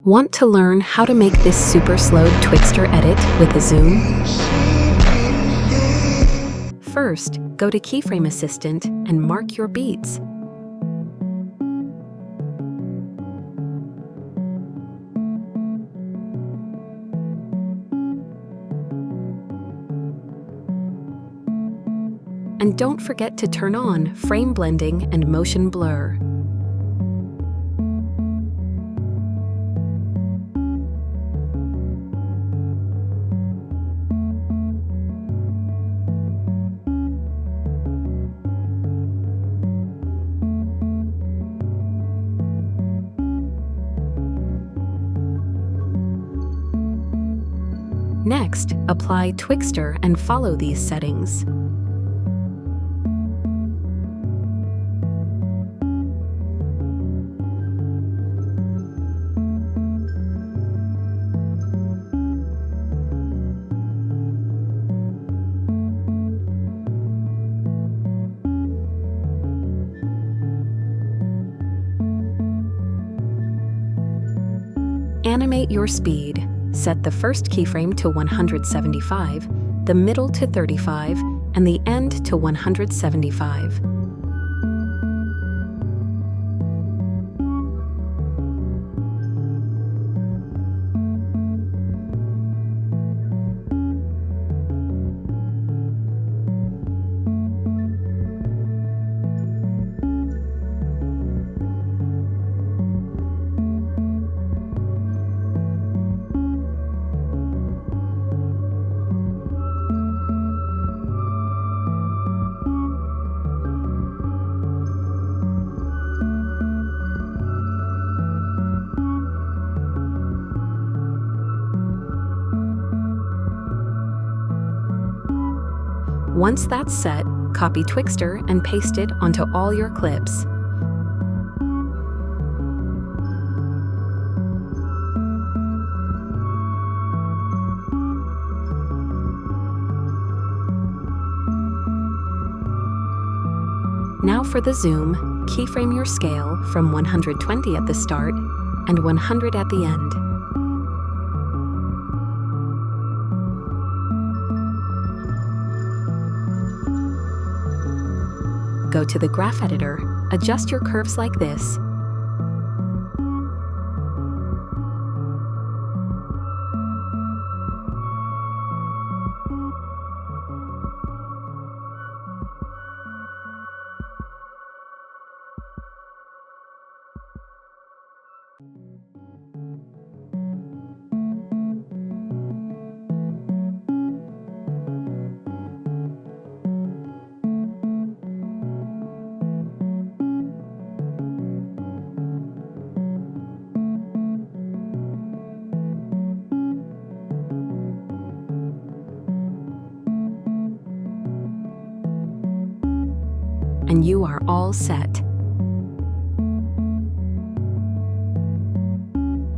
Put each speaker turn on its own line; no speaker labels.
Want to learn how to make this super slowed Twixtor edit with a zoom? First, go to Keyframe Assistant and mark your beats. And don't forget to turn on frame blending and motion blur. Next, apply Twixtor and follow these settings. Animate your speed. Set the first keyframe to 175, the middle to 35, and the end to 175. Once that's set, copy Twixtor and paste it onto all your clips. Now for the zoom, keyframe your scale from 120 at the start and 100 at the end. Go to the graph editor, adjust your curves like this. And you are all set.